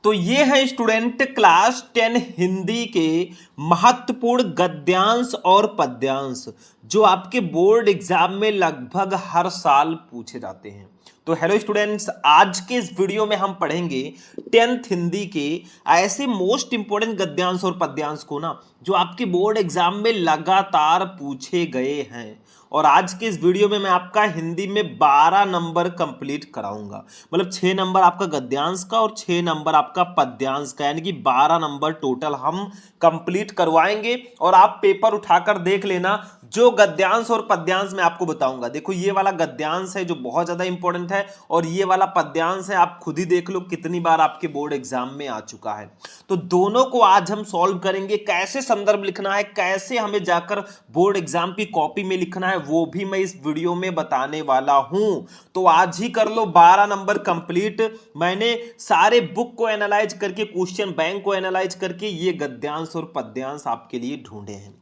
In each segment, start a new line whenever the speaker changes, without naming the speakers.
तो ये है स्टूडेंट क्लास 10 हिंदी के महत्वपूर्ण गद्यांश और पद्यांश जो आपके बोर्ड एग्जाम में लगभग हर साल पूछे जाते हैं। तो हेलो स्टूडेंट्स, आज के इस वीडियो में हम पढ़ेंगे 10th हिंदी के ऐसे मोस्ट इंपोर्टेंट गद्यांश और पद्यांश को ना जो आपके बोर्ड एग्जाम में लगातार पूछे गए हैं। और आज के इस वीडियो में मैं आपका हिंदी में 12 नंबर कंप्लीट कराऊंगा, मतलब 6 नंबर आपका गद्यांश का और 6 नंबर आपका पद्यांश का, यानी कि 12 नंबर टोटल हम कंप्लीट करवाएंगे। और आप पेपर उठाकर देख लेना, जो गद्यांश और पद्यांश मैं आपको बताऊंगा। देखो, ये वाला गद्यांश है जो बहुत ज्यादा इंपॉर्टेंट है और ये वाला पद्यांश है, आप खुद ही देख लो कितनी बार आपके बोर्ड एग्जाम में आ चुका है। तो दोनों को आज हम सॉल्व करेंगे, कैसे संदर्भ लिखना है, कैसे हमें जाकर बोर्ड एग्जाम की कॉपी में लिखना है, वो भी मैं इस वीडियो में बताने वाला हूं। तो आज ही कर लो 12 नंबर कंप्लीट। मैंने सारे बुक को एनालाइज करके, क्वेश्चन बैंक को एनालाइज करके ये गद्यांश और पद्यांश आपके लिए ढूंढे हैं।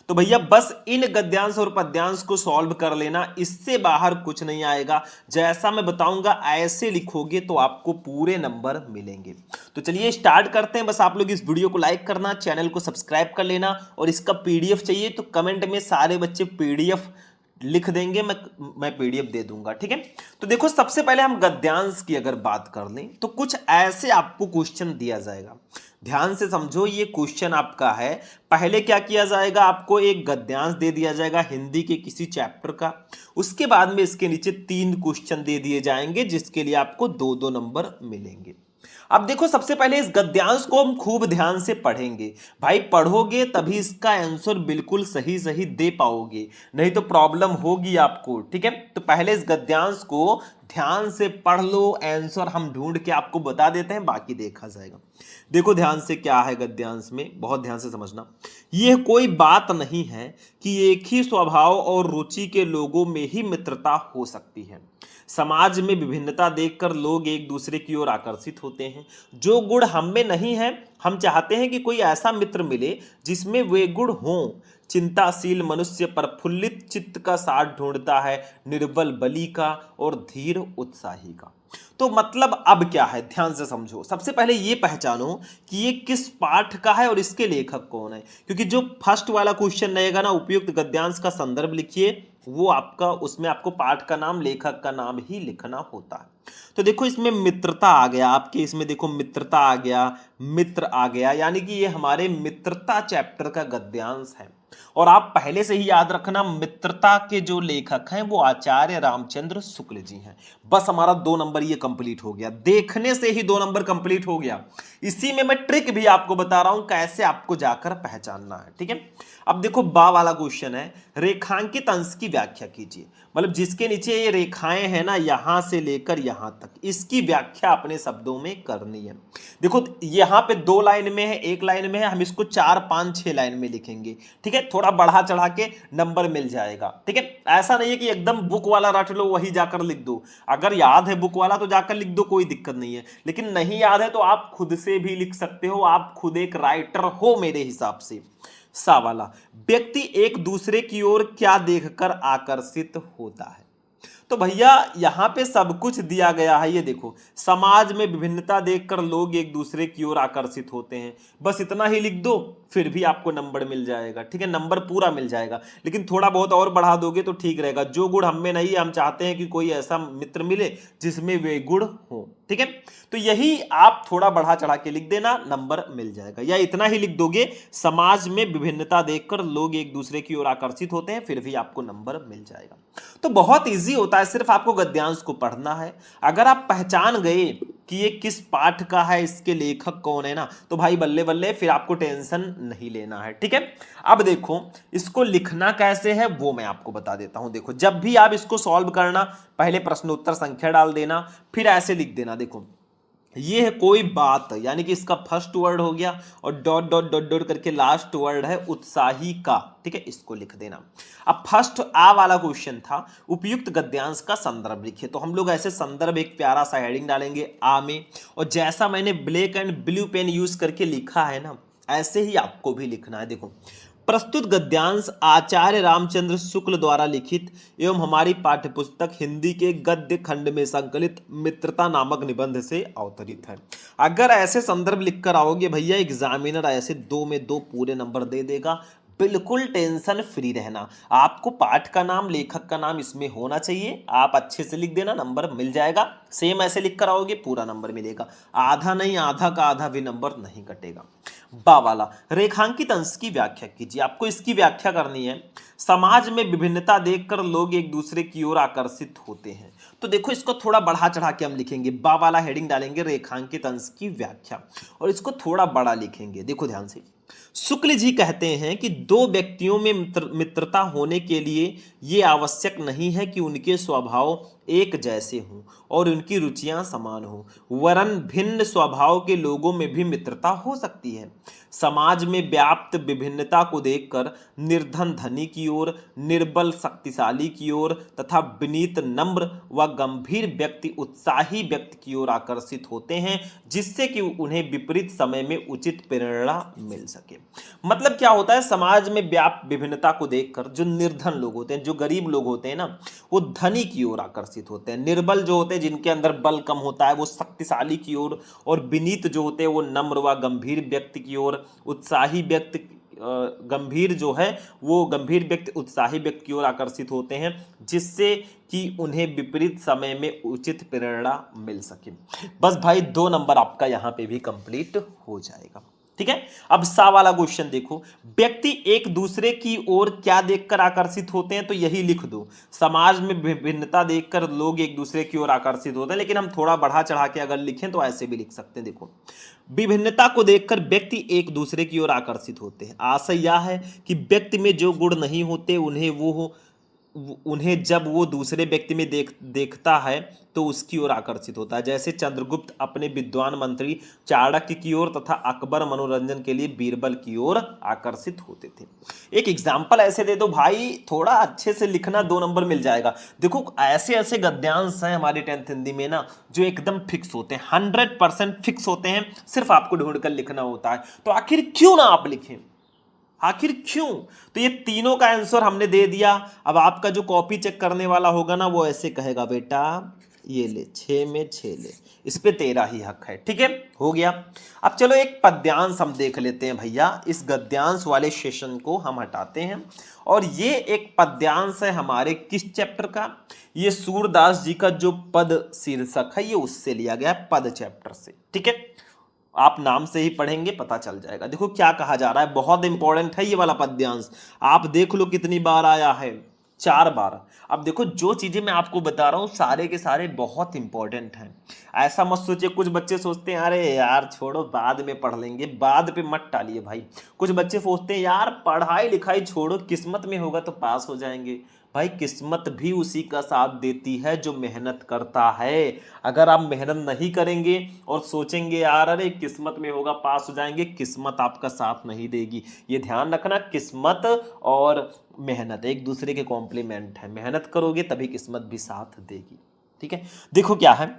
तो भैया बस इन गद्यांश और पद्यांश को सॉल्व कर लेना, इससे बाहर कुछ नहीं आएगा। जैसा मैं बताऊंगा ऐसे लिखोगे तो आपको पूरे नंबर मिलेंगे। तो चलिए स्टार्ट करते हैं। बस आप लोग इस वीडियो को लाइक करना, चैनल को सब्सक्राइब कर लेना, और इसका पीडीएफ चाहिए तो कमेंट में सारे बच्चे पीडीएफ लिख देंगे, मैं पीडीएफ दे दूंगा, ठीक है। तो देखो, सबसे पहले हम गद्यांश की अगर बात कर लें तो कुछ ऐसे आपको क्वेश्चन दिया जाएगा। ध्यान से समझो, ये क्वेश्चन आपका है। पहले क्या किया जाएगा, आपको एक गद्यांश दे दिया जाएगा हिंदी के किसी चैप्टर का। उसके बाद में इसके नीचे 3 क्वेश्चन दे दिए जाएंगे जिसके लिए आपको 2-2 नंबर मिलेंगे। अब देखो, सबसे पहले इस गद्यांश को हम खूब ध्यान से पढ़ेंगे। भाई पढ़ोगे तभी इसका आंसर बिल्कुल सही सही दे पाओगे, नहीं तो प्रॉब्लम होगी आपको, ठीक है। तो पहले इस गद्यांश को ध्यान से पढ़ लो, आंसर हम ढूंढ के आपको बता देते हैं, बाकी देखा जाएगा। देखो ध्यान से क्या है गद्यांश में, बहुत ध्यान से समझना। यह कोई बात नहीं है कि एक ही स्वभाव और रुचि के लोगों में ही मित्रता हो सकती है। समाज में विभिन्नता देखकर लोग एक दूसरे की ओर आकर्षित होते हैं। जो गुण हम में नहीं है, हम चाहते हैं कि कोई ऐसा मित्र मिले जिसमें वे गुण हों। चिंताशील मनुष्य प्रफुल्लित चित्त का साथ ढूंढता है, निर्बल बलि का और धीर उत्साही का। तो मतलब अब क्या है, ध्यान से समझो। सबसे पहले ये पहचानो कि ये किस पाठ का है और इसके लेखक कौन है, क्योंकि जो फर्स्ट वाला क्वेश्चन रहेगा ना, उपयुक्त गद्यांश का संदर्भ लिखिए, वो आपका, उसमें आपको पाठ का नाम, लेखक का नाम ही लिखना होता है। तो देखो, इसमें मित्रता आ गया आपके, इसमें देखो मित्रता आ गया, मित्र आ गया, यानी कि ये हमारे मित्रता चैप्टर का गद्यांश है। और आप पहले से ही याद रखना, मित्रता के जो लेखक हैं वो आचार्य रामचंद्र शुक्ल जी हैं। बस हमारा 2 नंबर ये कंप्लीट हो गया, देखने से ही 2 नंबर कंप्लीट हो गया। इसी में मैं ट्रिक भी आपको बता रहा हूं कैसे आपको जाकर पहचानना है, ठीक है। अब देखो, बा वाला क्वेश्चन है, रेखांकित अंश की व्याख्या कीजिए। मतलब जिसके नीचे ये रेखाएं हैं ना, यहां से लेकर यहां तक, इसकी व्याख्या अपने शब्दों में करनी है। देखो, यहां पे 2 लाइन में है, 1 लाइन में है, हम इसको 4, 5, 6 लाइन में लिखेंगे, ठीक है। थोड़ा बढ़ा चढ़ा के नंबर मिल जाएगा, ठीक है। ऐसा नहीं है कि एकदम बुक वाला रट लो वही जाकर लिख दो। अगर याद है बुक वाला तो जाकर लिख दो, कोई दिक्कत नहीं है। लेकिन नहीं याद है तो आप खुद से भी लिख सकते हो, आप खुद एक राइटर हो मेरे हिसाब से। सा वाला, व्यक्ति एक दूसरे की ओर क्या देखकर आकर्षित होता है। तो भैया यहां पे सब कुछ दिया गया है। ये देखो, समाज में विभिन्नता देखकर लोग एक दूसरे की ओर आकर्षित होते हैं, बस इतना ही लिख दो, फिर भी आपको नंबर मिल जाएगा, ठीक है। नंबर पूरा मिल जाएगा, लेकिन थोड़ा बहुत और बढ़ा दोगे तो ठीक रहेगा। जो गुण हम में नहीं है, हम चाहते हैं कि कोई ऐसा मित्र मिले जिसमें वे गुण हो, ठीक है। तो यही आप थोड़ा बढ़ा चढ़ा के लिख देना, नंबर मिल जाएगा। या इतना ही लिख दोगे, समाज में विभिन्नता देखकर लोग एक दूसरे की ओर आकर्षित होते हैं, फिर भी आपको नंबर मिल जाएगा। तो बहुत इजी होता है, सिर्फ आपको गद्यांश को पढ़ना है। अगर आप पहचान गए कि ये किस पाठ का है, इसके लेखक कौन है ना, तो भाई बल्ले बल्ले, फिर आपको टेंशन नहीं लेना है, ठीक है। अब देखो, इसको लिखना कैसे है वो मैं आपको बता देता हूं। देखो, जब भी आप इसको सॉल्व करना, पहले प्रश्नोत्तर संख्या डाल देना, फिर ऐसे लिख देना। देखो, ये है कोई बात, यानी कि इसका फर्स्ट वर्ड हो गया और डॉट डॉट डॉट डॉट करके लास्ट वर्ड है उत्साही का, ठीक है। इसको लिख देना। अब फर्स्ट आ वाला क्वेश्चन था, उपयुक्त गद्यांश का संदर्भ लिखिए। तो हम लोग ऐसे संदर्भ एक प्यारा सा हेडिंग डालेंगे आ में, और जैसा मैंने black and blue pen use करके लिखा है ना, ऐसे ही आपको भी लिखना है। देखो, प्रस्तुत गद्यांश आचार्य रामचंद्र शुक्ल द्वारा लिखित एवं हमारी पाठ्यपुस्तक हिंदी के गद्य खंड में संकलित मित्रता नामक निबंध से अवतरित है। अगर ऐसे संदर्भ लिखकर आओगे भैया, एग्जामिनर ऐसे 2 में 2 पूरे नंबर दे देगा। बिल्कुल टेंशन फ्री रहना। आपको पाठ का नाम, लेखक का नाम इसमें होना चाहिए। आप अच्छे से लिख देना, नंबर मिल जाएगा। सेम ऐसे लिख कर आओगे, पूरा नंबर मिलेगा। आधा नहीं, आधा का आधा भी नंबर नहीं कटेगा। बा वाला रेखांकित अंश की व्याख्या कीजिए। आपको इसकी व्याख्या करनी है। समाज में विभिन्नता देखकर लोग एक दूसरे की ओर आकर्षित होते हैं। तो देखो, इसको थोड़ा बढ़ा चढ़ा के हम लिखेंगे। बा वाला हेडिंग डालेंगे रेखांकित अंश की व्याख्या, और इसको थोड़ा बड़ा लिखेंगे। देखो ध्यान से, शुक्ल जी कहते हैं कि दो व्यक्तियों में मित्रता होने के लिए यह आवश्यक नहीं है कि उनके स्वभाव एक जैसे हों और उनकी रुचियां समान हों, वरन भिन्न स्वभाव के लोगों में भी मित्रता हो सकती है। समाज में व्याप्त विभिन्नता को देखकर निर्धन धनी की ओर, निर्बल शक्तिशाली की ओर तथा विनीत नम्र व गंभीर व्यक्ति उत्साही व्यक्ति की ओर आकर्षित होते हैं, जिससे कि उन्हें विपरीत समय में उचित प्रेरणा मिल सके। मतलब क्या होता है, समाज में व्याप्त विभिन्नता को देखकर जो निर्धन लोग होते हैं, जो गरीब लोग होते हैं ना, वो धनी की ओर आकर्षित होते हैं। निर्बल जो होते हैं, जिनके अंदर बल कम होता है, वो शक्तिशाली की ओर, और विनीत जो होते हैं वो नम्र व गंभीर व्यक्ति की ओर, उत्साही व्यक्ति गंभीर जो है वो गंभीर व्यक्ति उत्साही व्यक्ति की ओर आकर्षित होते हैं, जिससे कि उन्हें विपरीत समय में उचित प्रेरणा मिल सके। बस भाई 2 नंबर आपका यहां पे भी कंप्लीट हो जाएगा। ठीक है। अब सा वाला क्वेश्चन देखो, व्यक्ति एक दूसरे की ओर क्या देखकर आकर्षित होते हैं, तो यही लिख दो। समाज में विभिन्नता देखकर लोग एक दूसरे की ओर आकर्षित होते हैं, लेकिन हम थोड़ा बढ़ा चढ़ा के अगर लिखें तो ऐसे भी लिख सकते हैं। देखो, विभिन्नता को देखकर व्यक्ति एक दूसरे की ओर आकर्षित होते हैं। आशय यह है कि व्यक्ति में जो गुण नहीं होते उन्हें जब वो दूसरे व्यक्ति में देखता है तो उसकी ओर आकर्षित होता है। जैसे चंद्रगुप्त अपने विद्वान मंत्री चाणक्य की ओर तथा अकबर मनोरंजन के लिए बीरबल की ओर आकर्षित होते थे। एक एग्जाम्पल ऐसे दे दो भाई, थोड़ा अच्छे से लिखना, 2 नंबर मिल जाएगा। देखो, ऐसे ऐसे गद्यांश हैं हमारी 10th हिंदी में ना, जो एकदम फिक्स होते हैं, 100% फिक्स होते हैं। सिर्फ आपको ढूंढ कर लिखना होता है। तो आखिर क्यों ना आप लिखें, आखिर क्यों? तो ये तीनों का आंसर हमने दे दिया। अब आपका जो कॉपी चेक करने वाला होगा ना, वो ऐसे कहेगा, बेटा ये ले, 6 में 6 ले, इस पे तेरा ही हक है। ठीक है, हो गया। अब चलो एक पद्यांश हम देख लेते हैं भैया। इस गद्यांश वाले सेशन को हम हटाते हैं, और ये एक पद्यांश है हमारे किस चैप्टर का? ये सूरदास जी का जो पद शीर्षक है, ये उससे लिया गया है, पद चैप्टर से। ठीक है, आप नाम से ही पढ़ेंगे, पता चल जाएगा। देखो क्या कहा जा रहा है, बहुत इंपॉर्टेंट है ये वाला पद्यांश। आप देख लो कितनी बार आया है, 4 बार। अब देखो, जो चीजें मैं आपको बता रहा हूं सारे के सारे बहुत इंपॉर्टेंट हैं। ऐसा मत सोचिए, कुछ बच्चे सोचते हैं अरे यार छोड़ो बाद में पढ़ लेंगे, बाद पे मत टालिए भाई। कुछ बच्चे सोचते हैं यार पढ़ाई लिखाई छोड़ो, किस्मत में होगा तो पास हो जाएंगे। भाई किस्मत भी उसी का साथ देती है जो मेहनत करता है। अगर आप मेहनत नहीं करेंगे और सोचेंगे यार अरे किस्मत में होगा पास हो जाएंगे, किस्मत आपका साथ नहीं देगी। ये ध्यान रखना, किस्मत और मेहनत एक दूसरे के कॉम्प्लीमेंट है। मेहनत करोगे तभी किस्मत भी साथ देगी। ठीक है, देखो क्या है,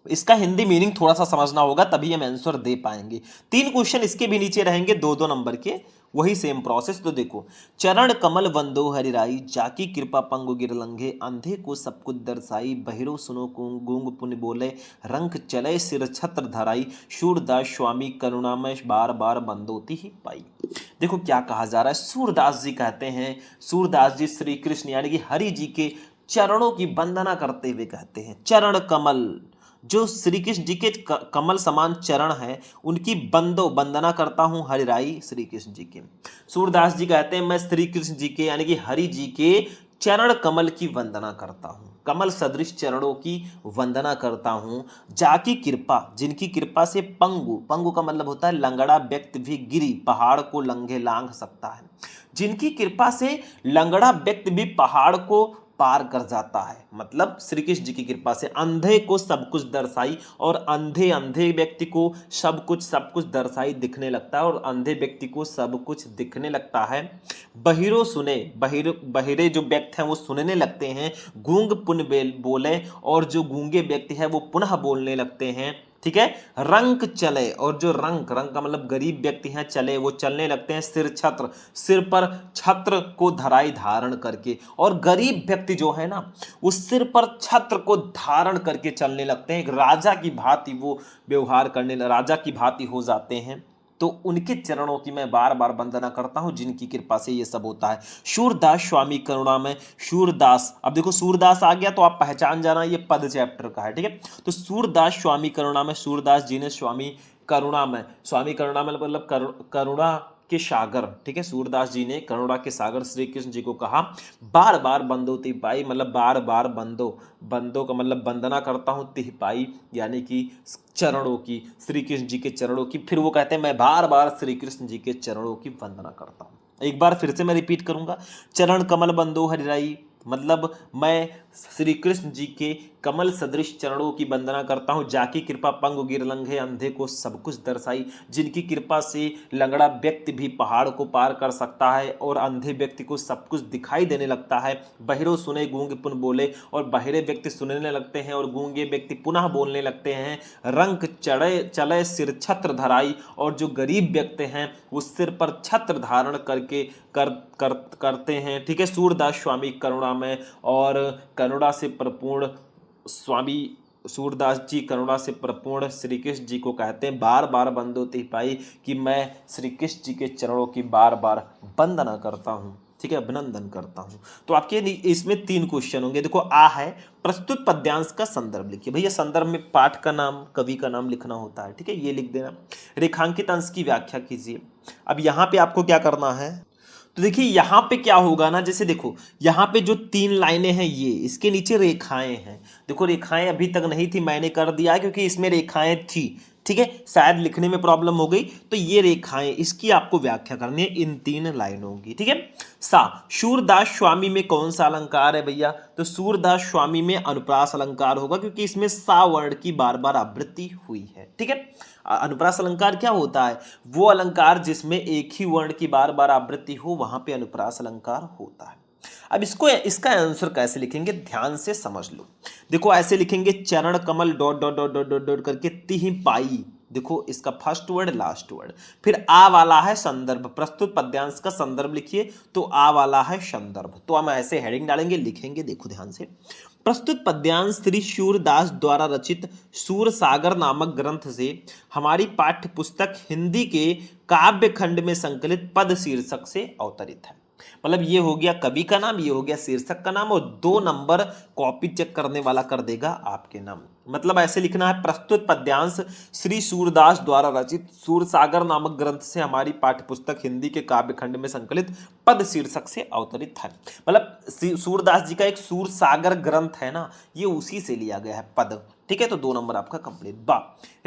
इसका हिंदी मीनिंग थोड़ा सा समझना होगा, तभी हम आंसर दे पाएंगे। 3 क्वेश्चन इसके भी नीचे रहेंगे, 2-2 नंबर के, वही सेम प्रोसेस। तो देखो, चरण कमल वंदो हरिराई, जाकी कृपा पंगु गिरलंघे, अंधे को सब कुछ दर्शाई, बहिरो सुनो गूंग पुण्य बोले, रंक चले सिर छत्र धराई, सूरदास स्वामी करुणामय बार बार बंदोती ही पाई। देखो क्या कहा जा रहा है, सूरदास जी कहते हैं, सूरदास जी श्री कृष्ण यानी कि हरि जी के चरणों की वंदना करते हुए कहते हैं, चरण कमल, जो श्री कृष्ण जी के कमल समान चरण है, उनकी वंदना करता हूं हरिराई श्री कृष्ण जी के। सूरदास जी कहते हैं मैं श्री कृष्ण जी के यानी कि हरि जी के चरण कमल की वंदना करता हूं, कमल सदृश चरणों की वंदना करता हूं। जाकी कृपा, जिनकी कृपा से पंगु का मतलब होता है लंगड़ा व्यक्ति भी गिरी पहाड़ को लांघ सकता है। जिनकी कृपा से लंगड़ा व्यक्ति भी पहाड़ को पार कर जाता है, मतलब श्री कृष्ण जी की कृपा से। अंधे को सब कुछ दर्शाई, और अंधे व्यक्ति को सब कुछ दर्शाई दिखने लगता है, और अंधे व्यक्ति को सब कुछ दिखने लगता है। बहिरो सुने, बहिरे जो व्यक्ति हैं वो सुनने लगते हैं। गूंग पुन बोले, और जो गूंगे व्यक्ति है वो पुनः बोलने लगते हैं। ठीक है। रंक चले, और जो रंक रंक का मतलब गरीब व्यक्ति हैं, चले वो चलने लगते हैं, सिर छत्र सिर पर छत्र को धराई धारण करके, और गरीब व्यक्ति जो है ना वो सिर पर छत्र को धारण करके चलने लगते हैं, एक राजा की भांति वो व्यवहार करने, राजा की भांति हो जाते हैं। तो उनके चरणों की मैं बार बार वंदना करता हूं, जिनकी कृपा से ये सब होता है। सूरदास स्वामी करुणा में सूरदास, अब देखो सूरदास आ गया तो आप पहचान जाना ये पद चैप्टर का है, ठीक है। तो सूरदास स्वामी करुणा में, सूरदास जी ने स्वामी करुणा में, स्वामी करुणा में मतलब करुणा के सागर, ठीक है। सूरदास जी ने करुणा के सागर श्री कृष्ण जी को कहा, बार बार बंदो तिह पाई, मतलब बार बार बंदो, बंदो का मतलब वंदना करता हूं, तिह पाई यानी कि चरणों की, श्री कृष्ण जी के चरणों की। फिर वो कहते हैं मैं बार बार श्री कृष्ण जी के चरणों की वंदना करता हूं। एक बार फिर से मैं रिपीट करूंगा, चरण कमल बंदो हरिराई, मतलब मैं श्री कृष्ण जी के कमल सदृश चरणों की वंदना करता हूं, जाकी कृपा पंगु गिर लंघे, अंधे को सब कुछ दर्शाई, जिनकी कृपा से लंगड़ा व्यक्ति भी पहाड़ को पार कर सकता है और अंधे व्यक्ति को सब कुछ दिखाई देने लगता है। बहिरो सुने गूंगे पुन बोले, और बहिरे व्यक्ति सुनने लगते हैं और गूंगे व्यक्ति पुनः बोलने लगते हैं। रंक चढ़े चले सिर छत्र धराई, और जो गरीब व्यक्ति हैं वो सिर पर छत्र धारण करके करते हैं, ठीक है। सूरदास स्वामी करुणा में, और करुणा से परिपूर्ण स्वामी सूरदास जी करुणा से परिपूर्ण श्री कृष्ण जी को कहते हैं बार बार बंदो तिह पाई, कि मैं श्री कृष्ण जी के चरणों की बार बार वंदना करता हूँ, ठीक है, अभिनंदन करता हूँ। तो आपके इसमें 3 क्वेश्चन होंगे। देखो आ है, प्रस्तुत पद्यांश का संदर्भ लिखिए। भैया संदर्भ में पाठ का नाम, कवि का नाम लिखना होता है, ठीक है, ये लिख देना। रेखांकित अंश की व्याख्या कीजिए। अब यहाँ पे आपको क्या करना है, तो देखिए यहाँ पे क्या होगा ना, जैसे देखो यहाँ पे जो 3 लाइनें हैं, ये इसके नीचे रेखाएं हैं। देखो रेखाएं अभी तक नहीं थी, मैंने कर दिया क्योंकि इसमें रेखाएं थी, ठीक है, शायद लिखने में प्रॉब्लम हो गई। तो ये रेखाएं, इसकी आपको व्याख्या करनी है इन 3 लाइनों की, ठीक है। सा सूरदास स्वामी में कौन सा अलंकार है भैया, तो सूरदास स्वामी में अनुप्रास अलंकार होगा, क्योंकि इसमें सा वर्ण की बार बार आवृत्ति हुई है, ठीक है। अनुप्रास अलंकार क्या होता है, वो अलंकार जिसमें एक ही वर्ण की बार बार आवृत्ति हो, वहां पे अनुप्रास अलंकार होता है। अब इसका आंसर कैसे लिखेंगे, ध्यान से समझ लो। देखो ऐसे लिखेंगे, चरण कमल dot dot dot dot dot dot करके तिह पाई, देखो इसका फर्स्ट वर्ड लास्ट वर्ड, फिर आ वाला है संदर्भ, प्रस्तुत पद्यांश का संदर्भ लिखिए, तो आ वाला है संदर्भ। तो हम ऐसे हेडिंग डालेंगे, लिखेंगे, देखो ध्यान से, प्रस्तुत पद्यांश श्री सूरदास द्वारा रचित सूर सागर नामक ग्रंथ से हमारी पाठ्य पुस्तक हिंदी के काव्य खंड में संकलित पद शीर्षक से अवतरित है। मतलब ये हो गया कवि का नाम, ये हो गया शीर्षक का नाम, और 2 नंबर कॉपी चेक करने वाला कर देगा आपके नाम। मतलब ऐसे लिखना है, प्रस्तुत पद्यांश श्री सूरदास द्वारा रचित सूरसागर नामक ग्रंथ से हमारी पाठ्यपुस्तक हिंदी के काव्य खंड में संकलित पद शीर्षक से अवतरित है। मतलब सूरदास जी का एक सूरसागर ग्रंथ है ना, ये उसी से लिया गया है पद, ठीक है। तो 2 नंबर आपका कंप्लीट। बा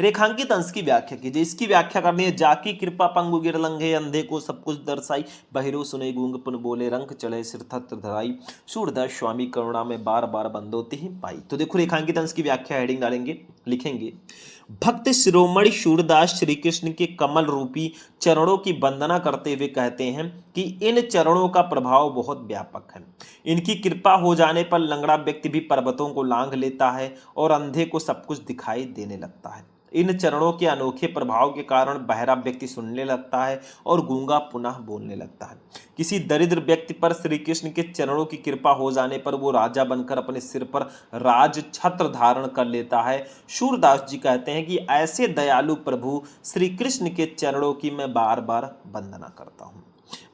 रेखांकित अंश की व्याख्या कीजिए। इसकी व्याख्या करनी है, जाकी कृपा पंगु गिर लंघे, अंधे को सब कुछ दर्शाई, बहिरो सुने गूंग पुन बोले, रंक चढ़े सिर छत्र धराई, सूरदास स्वामी करुणा में बार बार बंदो तिह पाई। तो देखो रेखांकित अंश की व्याख्या हेडिंग डालेंगे, लिखेंगे, भक्त शिरोमणि सूरदास श्री कृष्ण के कमल रूपी चरणों की वंदना करते हुए कहते हैं कि इन चरणों का प्रभाव बहुत व्यापक है। इनकी कृपा हो जाने पर लंगड़ा व्यक्ति भी पर्वतों को लांघ लेता है और अंधे को सब कुछ दिखाई देने लगता है। इन चरणों के अनोखे प्रभाव के कारण बहरा व्यक्ति सुनने लगता है और गूंगा पुनः बोलने लगता है। किसी दरिद्र व्यक्ति पर श्री कृष्ण के चरणों की कृपा हो जाने पर वो राजा बनकर अपने सिर पर राज छत्र धारण कर लेता है। सूरदास जी कहते हैं कि ऐसे दयालु प्रभु श्री कृष्ण के चरणों की मैं बार बार वंदना करता हूँ।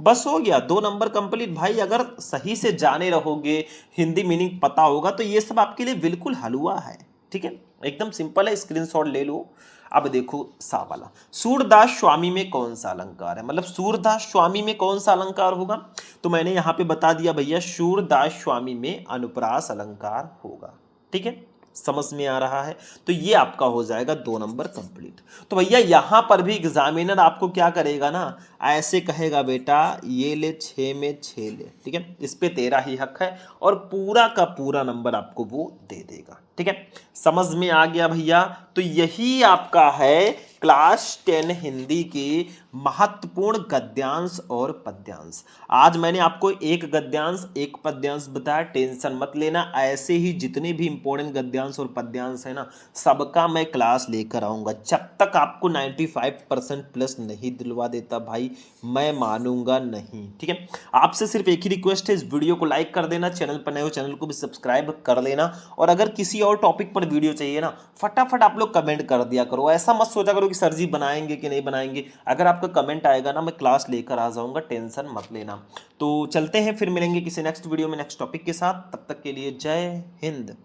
बस हो गया, 2 नंबर कंप्लीट भाई। अगर सही से जाने रहोगे, हिंदी मीनिंग पता होगा, तो ये सब आपके लिए बिल्कुल हलवा है, ठीक है, एकदम सिंपल है, स्क्रीनशॉट ले लो। अब देखो सा वाला, सूरदास स्वामी में कौन सा अलंकार है, मतलब सूरदास स्वामी में कौन सा अलंकार होगा, तो मैंने यहां पे बता दिया भैया, सूरदास स्वामी में अनुप्रास अलंकार होगा, ठीक है, समझ में आ रहा है। तो ये आपका हो जाएगा 2 नंबर कंप्लीट। तो भैया यहां पर भी एग्जामिनर आपको क्या करेगा ना, ऐसे कहेगा बेटा ये ले 6 में 6 ले, ठीक है, इस पे तेरा ही हक है, और पूरा का पूरा नंबर आपको वो दे देगा। ठीक है, समझ में आ गया भैया। तो यही आपका है क्लास 10 हिंदी के महत्वपूर्ण गद्यांश और पद्यांश। आज मैंने आपको एक गद्यांश एक पद्यांश बताया, टेंशन मत लेना। ऐसे ही जितने भी इंपॉर्टेंट गद्यांश और पद्यांश है ना, सबका मैं क्लास लेकर आऊंगा। जब तक आपको 95% प्लस नहीं दिलवा देता भाई, मैं मानूंगा नहीं। ठीक है, आपसे सिर्फ एक ही रिक्वेस्ट है, इस वीडियो को लाइक कर देना, चैनल पर नए हो चैनल को भी सब्सक्राइब कर लेना, और अगर किसी और टॉपिक पर वीडियो चाहिए ना, फटाफट आप लोग कमेंट कर दिया करो। ऐसा मत सोचा करो कि सर जी बनाएंगे कि नहीं बनाएंगे। अगर आपका कमेंट आएगा ना, मैं क्लास लेकर आ जाऊंगा, टेंशन मत लेना। तो चलते हैं, फिर मिलेंगे किसी नेक्स्ट वीडियो में नेक्स्ट टॉपिक के साथ। तब तक के लिए जय हिंद।